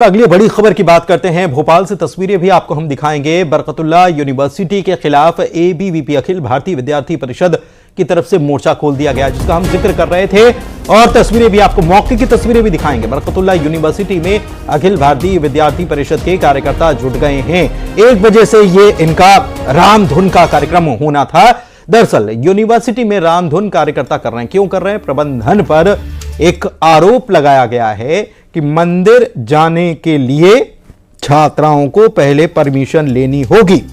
अगली बड़ी खबर की बात करते हैं। भोपाल से तस्वीरें भी आपको हम दिखाएंगे। बरकतुल्लाह यूनिवर्सिटी के खिलाफ एबीवीपी अखिल भारतीय विद्यार्थी परिषद की तरफ से मोर्चा खोल दिया गया, जिसका हम जिक्र कर रहे थे, और तस्वीरें भी आपको मौके की तस्वीरें भी दिखाएंगे। बरकतुल्लाह यूनिवर्सिटी में अखिल भारतीय विद्यार्थी परिषद के कार्यकर्ता जुट गए हैं। 1 बजे से ये इनका रामधुन का कार्यक्रम होना था। दरअसल यूनिवर्सिटी में रामधुन कार्यकर्ता कर रहे हैं। क्यों कर रहे हैं? प्रबंधन पर एक आरोप लगाया गया है कि मंदिर जाने के लिए छात्राओं को पहले परमिशन लेनी होगी।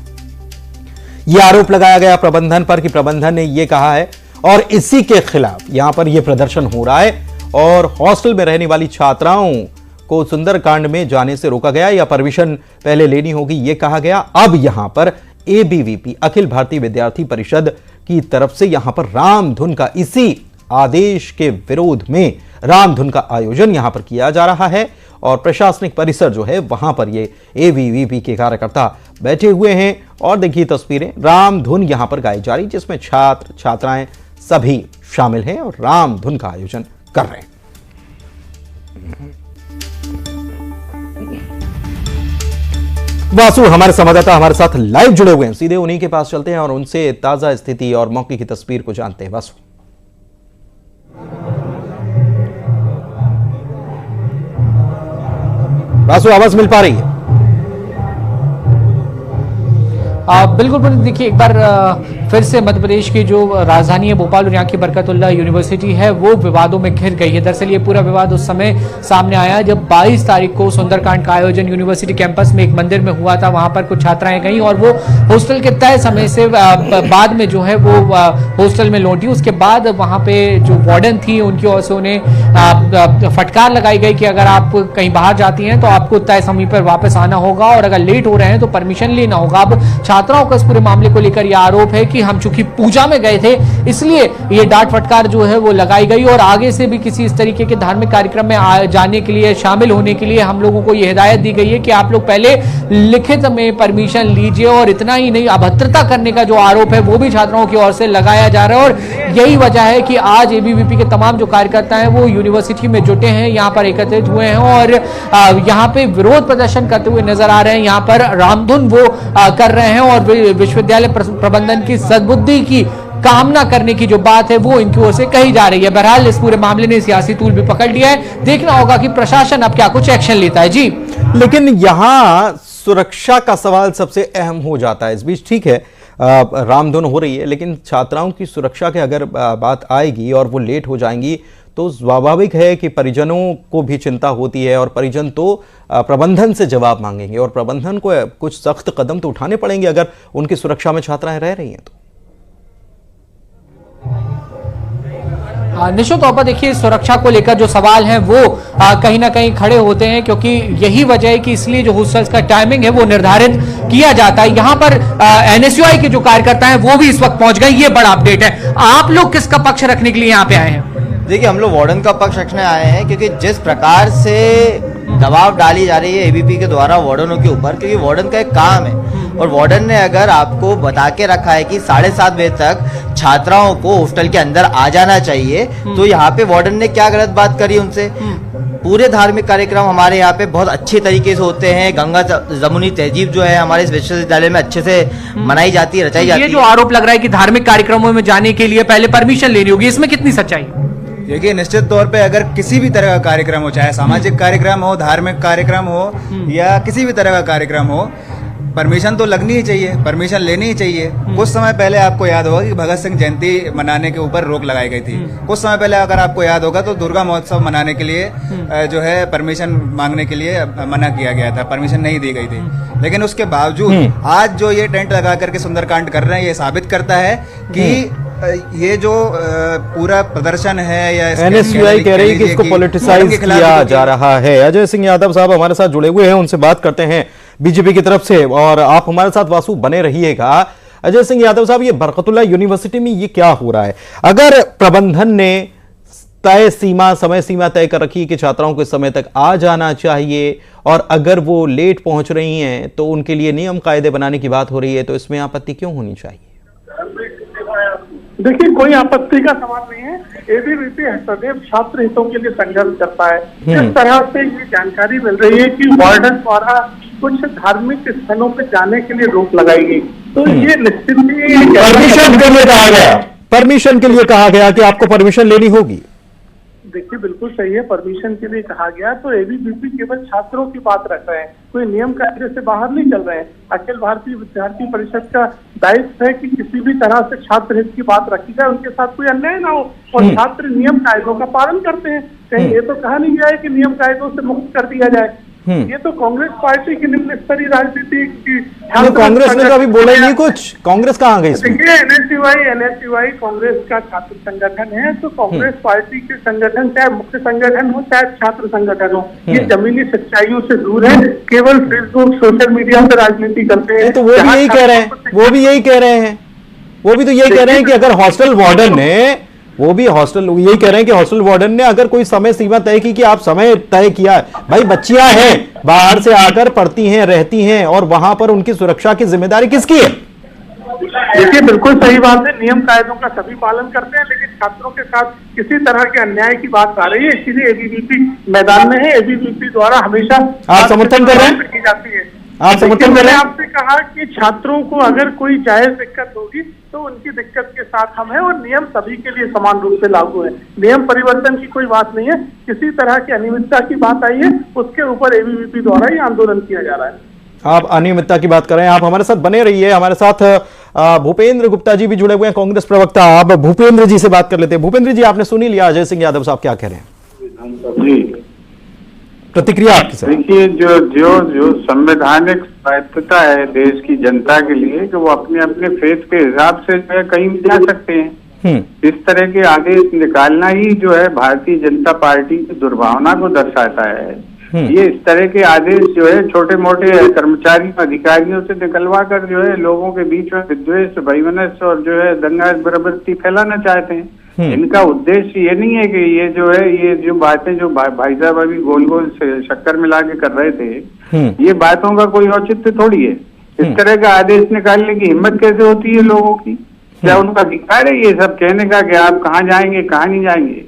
यह आरोप लगाया गया प्रबंधन पर कि प्रबंधन ने यह कहा है, और इसी के खिलाफ यहां पर यह प्रदर्शन हो रहा है। और हॉस्टल में रहने वाली छात्राओं को सुंदरकांड में जाने से रोका गया, या परमिशन पहले लेनी होगी यह कहा गया। अब यहां पर एबीवीपी अखिल भारतीय विद्यार्थी परिषद की तरफ से यहां पर रामधुन का, इसी आदेश के विरोध में रामधुन का आयोजन यहां पर किया जा रहा है। और प्रशासनिक परिसर जो है वहां पर ये एबीवीपी के कार्यकर्ता बैठे हुए हैं। और देखिए तस्वीरें, रामधुन यहां पर गाई जा रही, जिसमें छात्र छात्राएं सभी शामिल हैं और रामधुन का आयोजन कर रहे हैं। वासु हमारे संवाददाता हमारे साथ लाइव जुड़े हुए हैं, सीधे उन्हीं के पास चलते हैं और उनसे ताजा स्थिति और मौके की तस्वीर को जानते हैं। वासु, आवाज मिल पा रही है? बिल्कुल। देखिए, एक बार फिर से मध्य प्रदेश की जो राजधानी है भोपाल और यहाँ की बरकतुल्लाह यूनिवर्सिटी है वो विवादों में घिर गई है। दरअसल ये पूरा विवाद उस समय सामने आया जब 22 तारीख को सुंदरकांड का आयोजन यूनिवर्सिटी कैंपस में एक मंदिर में हुआ था। वहां पर कुछ छात्राएं गईं और वो हॉस्टल के तय समय से बाद में जो है वो हॉस्टल में लौटी। उसके बाद वहां पे जो वार्डन थी उनकी ओर से उन्हें फटकार लगाई गई कि अगर आप कहीं बाहर जाती हैं तो आपको तय समय पर वापस आना होगा, और अगर लेट हो रहे हैं तो परमिशन लेना होगा। अब छात्राओं का इस पूरे मामले को लेकर यह आरोप है कि हम चूंकि पूजा में गए थे इसलिए ये डांट फटकार जो है वो लगाई गई, और आगे से भी किसी इस तरीके के धार्मिक कार्यक्रम में जाने के लिए, शामिल होने के लिए हम लोगों को यह हिदायत दी गई है कि आप लोग पहले लिखित में परमिशन लीजिए। और इतना ही नहीं, अभद्रता करने का जो आरोप है वो भी छात्राओं की ओर से लगाया जा रहा है। और यही वजह है कि आज एबीवीपी के तमाम जो कार्यकर्ता हैं वो यूनिवर्सिटी में जुटे हैं, यहाँ पर एकत्रित हुए हैं और यहाँ पे विरोध प्रदर्शन करते हुए नजर आ रहे हैं। यहाँ पर रामधुन वो कर रहे हैं और विश्वविद्यालय प्रबंधन की सद्बुद्धि की कामना करने की जो बात है वो इनकी ओर से कही जा रही है। बहरहाल इस पूरे मामले ने सियासी तूल भी पकड़ लिया है। देखना होगा कि प्रशासन अब क्या कुछ एक्शन लेता है। जी, लेकिन यहां सुरक्षा का सवाल सबसे अहम हो जाता है इस बीच। ठीक है, रामधुन हो रही है, लेकिन छात्राओं की सुरक्षा की अगर बात आएगी और वो लेट हो जाएंगी तो स्वाभाविक है कि परिजनों को भी चिंता होती है, और परिजन तो प्रबंधन से जवाब मांगेंगे और प्रबंधन को कुछ सख्त कदम तो उठाने पड़ेंगे अगर उनकी सुरक्षा में छात्राएं रह रही हैं तो। निश्चित तौर पर देखिए, सुरक्षा को लेकर जो सवाल हैं वो कहीं ना कहीं खड़े होते हैं, क्योंकि यही वजह है कि इसलिए जो हॉस्टल्स का टाइमिंग है वो निर्धारित किया जाता है। यहाँ पर एनएसयूआई के जो कार्यकर्ता हैं वो भी इस वक्त पहुंच गए। ये बड़ा अपडेट है। आप लोग किसका पक्ष रखने के लिए यहाँ पे आए हैं? देखिए, हम लोग वार्डन का पक्ष रखने आए हैं, क्योंकि जिस प्रकार से दबाव डाली जा रही है एबीवीपी के द्वारा वार्डनों के ऊपर, क्योंकि वार्डन का एक काम है, और वार्डन ने अगर आपको बता के रखा है कि 7:30 बजे तक छात्राओं को हॉस्टल के अंदर आ जाना चाहिए, तो यहाँ पे वार्डन ने क्या गलत बात करी उनसे? पूरे धार्मिक कार्यक्रम हमारे यहाँ पे बहुत अच्छे तरीके से होते हैं। गंगा जमुनी तहजीब जो है हमारे इस विश्वविद्यालय में अच्छे से मनाई जाती है, रचाई जाती है। ये जो आरोप लग रहा है कि धार्मिक कार्यक्रमों में जाने के लिए पहले परमिशन लेनी होगी, इसमें कितनी सच्चाई? देखिए, निश्चित तौर पे अगर किसी भी तरह का कार्यक्रम हो, चाहे सामाजिक कार्यक्रम हो, धार्मिक कार्यक्रम हो या किसी भी तरह का कार्यक्रम हो, परमिशन तो लगनी ही चाहिए, परमिशन लेनी ही चाहिए। कुछ समय पहले आपको याद होगा कि भगत सिंह जयंती मनाने के ऊपर रोक लगाई गई थी। कुछ समय पहले अगर आपको याद होगा तो दुर्गा महोत्सव मनाने के लिए जो है परमिशन मांगने के लिए मना किया गया था, परमिशन नहीं दी गई थी। लेकिन उसके बावजूद आज जो ये टेंट लगा करके सुंदरकांड कर रहे हैं, ये साबित करता है कि ये जो पूरा प्रदर्शन है या एनएसयूआई कह रही है कि इसको पॉलिटिसाइज किया जा रहा है। अजय सिंह यादव साहब हमारे साथ जुड़े हुए हैं, उनसे बात करते हैं बीजेपी की तरफ से, और आप हमारे साथ वासु बने रहिएगा। अजय सिंह यादव साहब, ये बरकतुल्लाह यूनिवर्सिटी में ये क्या हो रहा है? अगर प्रबंधन ने समय सीमा तय कर रखी है कि छात्राओं को इस समय तक आ जाना चाहिए, और अगर वो लेट पहुंच रही हैं तो उनके लिए नियम कायदे बनाने की बात हो रही है, तो इसमें आपत्ति क्यों होनी चाहिए? देखिए, कोई आपत्ति का सवाल नहीं है। एबीवीपी सदैव छात्र हितों के लिए संघर्ष करता है। जिस तरह से ये जानकारी मिल रही है कि वार्डन द्वारा कुछ धार्मिक स्थलों पर जाने के लिए रोक लगाई गई, तो ये निश्चित ही परमिशन के लिए कहा गया, परमिशन के लिए कहा गया कि आपको परमिशन लेनी होगी। देखिए, बिल्कुल सही है, परमिशन के लिए कहा गया। तो एबीवीपी केवल छात्रों की बात रख रहे हैं, कोई नियम कायदे से बाहर नहीं चल रहे हैं। अखिल भारतीय विद्यार्थी परिषद का दायित्व है कि किसी भी तरह से छात्र हित की बात रखी जाए, उनके साथ कोई अन्याय ना हो, और छात्र नियम कायदों का पालन करते हैं। कहीं ये तो कहा नहीं गया है कि नियम कायदों से मुक्त कर दिया जाए। ये तो कांग्रेस पार्टी की निम्न स्तरीय राजनीति की। कांग्रेस ने तो अभी बोला ही नहीं कुछ, कांग्रेस कहाँ गई इसमें? देखिए, एनएसयूआई कांग्रेस का छात्र संगठन है, तो कांग्रेस पार्टी के संगठन चाहे मुख्य संगठन हो चाहे छात्र संगठन हो, ये जमीनी सच्चाइयों से दूर है, केवल फेसबुक सोशल मीडिया पर राजनीति करते हैं। तो वो भी यही कह रहे हैं, वो भी यही कह रहे हैं, वो भी तो यही कह रहे हैं कि अगर हॉस्टल वार्डन ने, वो भी यही कह रहे हैं कि हॉस्टल वार्डन ने अगर कोई समय सीमा तय की कि आप समय तय किया है, भाई बच्चियां हैं बाहर से आकर पढ़ती हैं, रहती हैं, और वहां पर उनकी सुरक्षा की जिम्मेदारी किसकी है? देखिए, बिल्कुल सही बात है, नियम कायदों का सभी पालन करते हैं, लेकिन छात्रों के साथ किसी तरह के अन्याय की बात आ रही है, इसीलिए एबीवीपी मैदान में है। एबीवीपी द्वारा हमेशा आप समर्थन कर रहे हैं, की जाती है। आप समर्थन कर रहे हैं? आपसे कहा कि छात्रों को अगर कोई जायज दिक्कत होगी तो उनकी दिक्कत के साथ हम हैं, और नियम सभी के लिए समान रूप से लागू है। नियम परिवर्तन की कोई बात नहीं है। किसी तरह की अनियमितता की बात आई है, उसके ऊपर एबीवीपी द्वारा ही आंदोलन किया जा रहा है। आप अनियमितता की बात कर रहे हैं, आप हमारे साथ बने रहिए। हमारे साथ भूपेंद्र गुप्ता जी भी जुड़े हुए हैं, कांग्रेस प्रवक्ता। आप भूपेंद्र जी से बात कर लेते हैं। भूपेंद्र जी, आपने सुनी लिया अजय सिंह यादव साहब क्या कह रहे हैं जी, प्रतिक्रिया आपकी सर। देखिए, जो संवैधानिक स्वायत्तता है देश की जनता के लिए कि वो अपने अपने फेथ के हिसाब से जो है कहीं भी जा सकते हैं, इस तरह के आदेश निकालना ही जो है भारतीय जनता पार्टी की दुर्भावना को दर्शाता है। ये इस तरह के आदेश जो है छोटे मोटे कर्मचारी अधिकारियों से निकलवा कर जो है लोगों के बीच में विद्वेष, वैमनस्य और जो है दंगा बराबरती फैलाना चाहते हैं। इनका उद्देश्य ये नहीं है कि ये जो बातें जो भाई साहब अभी गोल गोल शक्कर मिला के कर रहे थे, ये बातों का कोई औचित्य थोड़ी है। इस तरह का आदेश निकालने की हिम्मत कैसे होती है लोगों की? क्या उनका अधिकार है ये सब कहने का कि आप कहाँ जाएंगे कहाँ नहीं जाएंगे?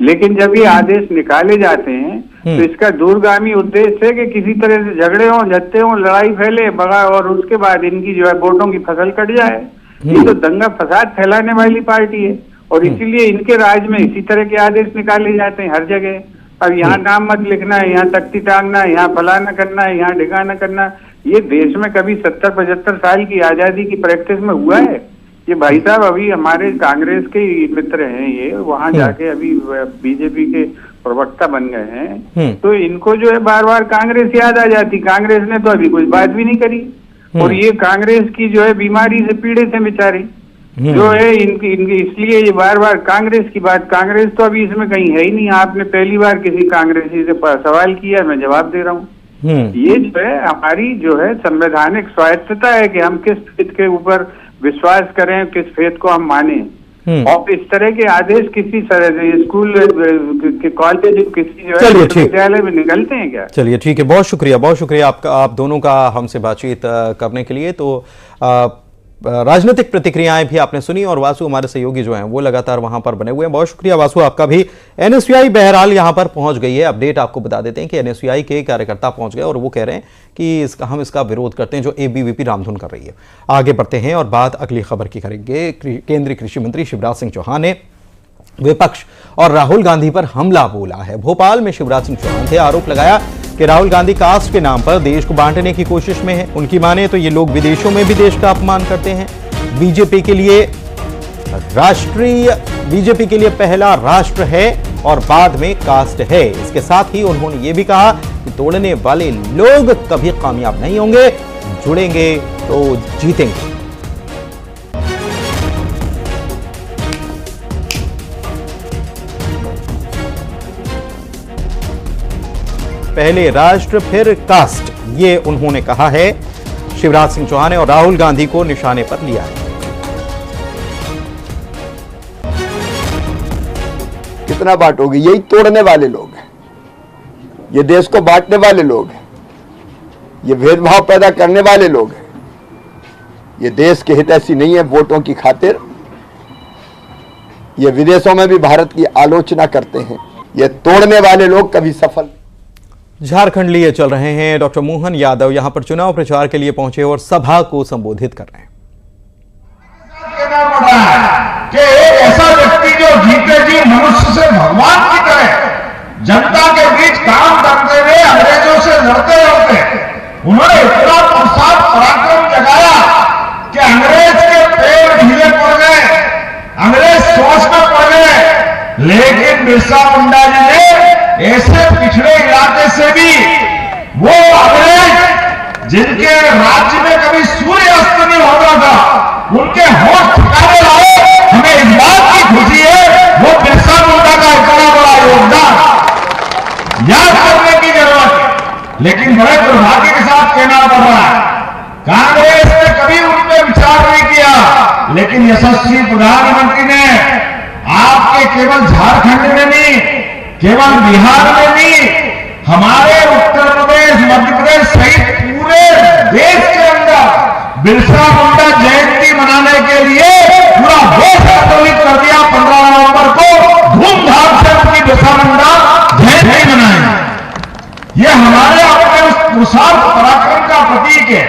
लेकिन जब ये आदेश निकाले जाते हैं तो इसका दूरगामी उद्देश्य है कि किसी तरह से झगड़े हों, झत्ते हों, लड़ाई फैले बगा, और उसके बाद इनकी जो है वोटों की फसल कट जाए। ये तो दंगा फसाद फैलाने वाली पार्टी है, और इसीलिए इनके राज में इसी तरह के आदेश निकाले जाते हैं हर जगह। अब यहाँ नाम मत लिखना है, यहाँ तख्ती टांगना है, यहाँ फलाना करना है, यहाँ ढिकाना करना। ये देश में कभी 70-75 साल की आजादी की प्रैक्टिस में हुआ है? ये भाई साहब अभी हमारे कांग्रेस के मित्र हैं, ये वहां जाके अभी बीजेपी के प्रवक्ता बन गए हैं, तो इनको जो है बार बार कांग्रेस याद आ जाती। कांग्रेस ने तो अभी कुछ बात भी नहीं करी, और ये कांग्रेस की जो है बीमारी से पीड़ित है बेचारी जो है इनकी इसलिए ये बार बार कांग्रेस की बात। कांग्रेस तो अभी इसमें कहीं है ही नहीं। आपने पहली बार किसी कांग्रेसी से सवाल किया, मैं जवाब दे रहा हूँ। ये जो है हमारी जो है संवैधानिक स्वायत्तता है कि हम किस फेथ के ऊपर विश्वास करें, किस फेथ को हम माने। और इस तरह के आदेश किसी स्कूल के कॉलेज किसी जो है विद्यालय में निकलते हैं क्या? चलिए ठीक है, बहुत शुक्रिया आपका, आप दोनों का हमसे बातचीत करने के लिए। तो राजनीतिक प्रतिक्रियाएं भी आपने सुनी, और वासु हमारे सहयोगी जो हैं वो लगातार वहां पर बने हुए हैं। बहुत शुक्रिया वासु आपका भी। एनएसयूआई बहरहाल यहां पर पहुंच गई है। अपडेट आपको बता देते हैं कि एनएसयूआई के कार्यकर्ता पहुंच गए और वो कह रहे हैं कि हम इसका विरोध करते हैं जो एबीवीपी रामधुन कर रही है। आगे बढ़ते हैं और बात अगली खबर की करेंगे। केंद्रीय कृषि मंत्री शिवराज सिंह चौहान ने विपक्ष और राहुल गांधी पर हमला बोला है। भोपाल में शिवराज सिंह चौहान थे, आरोप लगाया कि राहुल गांधी कास्ट के नाम पर देश को बांटने की कोशिश में है। उनकी माने तो ये लोग विदेशों में भी देश का अपमान करते हैं। बीजेपी के लिए पहला राष्ट्र है और बाद में कास्ट है। इसके साथ ही उन्होंने ये भी कहा कि तोड़ने वाले लोग कभी कामयाब नहीं होंगे, जुड़ेंगे तो जीतेंगे। पहले राष्ट्र फिर कास्ट, ये उन्होंने कहा है। शिवराज सिंह चौहान ने और राहुल गांधी को निशाने पर लिया है। कितना बांटोगे? यही तोड़ने वाले लोग हैं, ये देश को बांटने वाले लोग हैं, ये भेदभाव पैदा करने वाले लोग हैं। ये देश के हित ऐसी नहीं है वोटों की खातिर ये विदेशों में भी भारत की आलोचना करते हैं। ये तोड़ने वाले लोग कभी सफल। झारखंड लिए चल रहे हैं डॉक्टर मोहन यादव यहां पर चुनाव प्रचार के लिए पहुंचे और सभा को संबोधित कर रहे हैं। कि एक ऐसा व्यक्ति जो जीते जी मनुष्य से भगवान की तरह जनता के बीच काम करते हुए अंग्रेजों से लड़ते उन्होंने इतना पुरुषार्थ पराक्रम जगाया कि अंग्रेज के पैर ढीले पड़ गए, अंग्रेज सोच में पड़ गए। लेकिन बिरसा मुंडा जी ने ऐसे पिछड़े इलाके से भी वो अंग्रेज जिनके राज्य में कभी सूर्य अस्त नहीं होता था, उनके होठ ठिकाने लाए। हमें इस बात की खुशी है वो बिरसा मुंडा का इतना बड़ा योगदान याद करने की जरूरत है। लेकिन बड़े दुर्भाग्य के साथ कहना पड़ रहा है, कांग्रेस ने कभी उन पर विचार नहीं किया। लेकिन यशस्वी प्रधानमंत्री ने आपके केवल झारखंड में नहीं, केवल बिहार में नहीं, हमारे उत्तर प्रदेश, मध्य प्रदेश सहित पूरे देश के अंदर बिरसा मुंडा जयंती मनाने के लिए पूरा देश आंदोलित कर दिया। 15 नवंबर को धूमधाम से अपनी बिरसा मुंडा जयंती मनाएंगे। ये हमारे अपने उस पुरुषार्थ पराक्रम का प्रतीक है।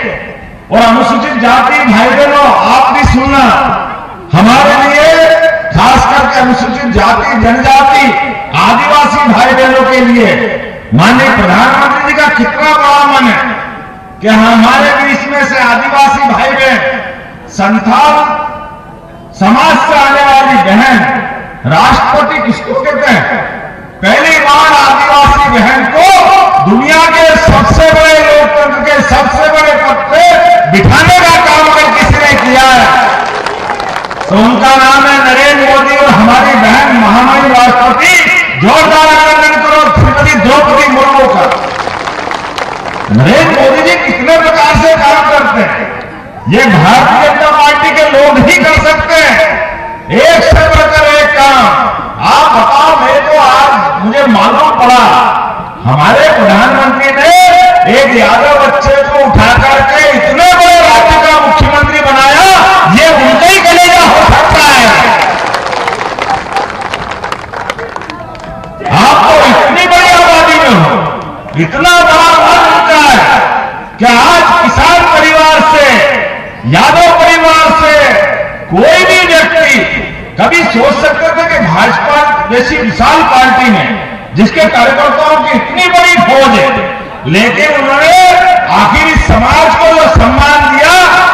और अनुसूचित जाति भाई बहनों, आप भी सुनना, हमारे लिए खास करके अनुसूचित जाति, जनजाति, आदिवासी भाई बहनों के लिए माननीय प्रधानमंत्री जी का कितना बड़ा मन है कि हमारे बीच में से आदिवासी भाई बहन, संथाल समाज से आने वाली बहन राष्ट्रपति किसको कहते हैं? पहली बार आदिवासी बहन को दुनिया के सबसे बड़े लोकतंत्र के सबसे बड़े पद पे बिठाने का काम अगर किसी ने किया है तो उनका नाम है नरेंद्र मोदी। और हमारी बहन महामहिम राष्ट्रपति जोरदार अभिनंदन करो श्रीमती द्रौपदी मुर्मू का। नरेंद्र मोदी जी कितने प्रकार से काम करते हैं, ये भारतीय जनता पार्टी के लोग ही कर सकते हैं, एक से बढ़कर एक काम। आप बताओ, मैं तो आज मुझे मालूम पड़ा हमारे प्रधानमंत्री ने एक यादव बच्चे को उठा करके इतने बड़े राज्य का मुख्यमंत्री बनाया, ये उनका ही कलेजा हो सकता है। आप तो इतनी बड़ी आबादी में हो, इतना बड़ा मन उनका है कि आज किसान परिवार से, यादव परिवार से कोई भी व्यक्ति कभी सोच सकते थे कि भाजपा जैसी विशाल पार्टी में जिसके कार्यकर्ताओं की इतनी बड़ी फौज है, लेकिन उन्होंने आखिर इस समाज को जो सम्मान दिया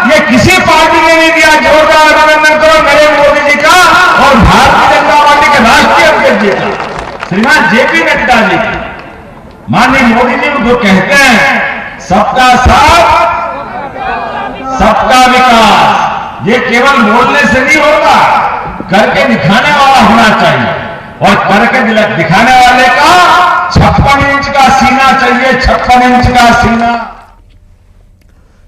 ये किसी पार्टी ने नहीं दिया। जोरदार अभिनंदन करो नरेंद्र मोदी जी का और भारतीय जनता पार्टी के राष्ट्रीय अध्यक्ष जी का, श्रीमान जेपी नड्डा जी का। माननीय मोदी जी को कहते हैं सबका साथ सबका विकास, ये केवल बोलने से नहीं होगा, करके दिखाने वाला होना चाहिए। और करके दिखाने वाले का 56 इंच का सीना चाहिए, 56 इंच का सीना।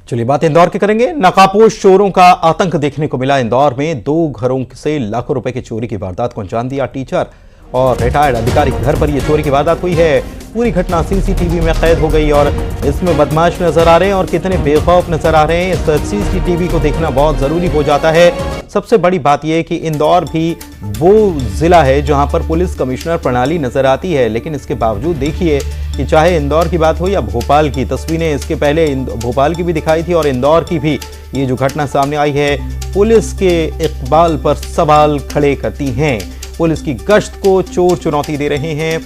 चलिए बात इंदौर की करेंगे। नकाबपोश चोरों का आतंक देखने को मिला। इंदौर में 2 घरों से लाखों रुपए की चोरी की वारदात को अंजाम दिया। टीचर और रिटायर्ड अधिकारी के घर पर यह चोरी की वारदात हुई है। पूरी घटना सीसीटीवी में कैद हो गई और इसमें बदमाश नजर आ रहे हैं और कितने बेखौफ नजर आ रहे हैं। इस सीसीटीवी को देखना बहुत जरूरी हो जाता है। सबसे बड़ी बात यह है कि इंदौर भी वो जिला है जहां पर पुलिस कमिश्नर प्रणाली नजर आती है, लेकिन इसके बावजूद देखिए कि चाहे इंदौर की बात हो या भोपाल की, तस्वीरें इसके पहले भोपाल की भी दिखाई थी और इंदौर की भी ये जो घटना सामने आई है पुलिस के इकबाल पर सवाल खड़े करती हैं। पुलिस की गश्त को चोर चुनौती दे रहे हैं।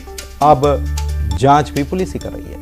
अब जांच भी पुलिस ही कर रही है।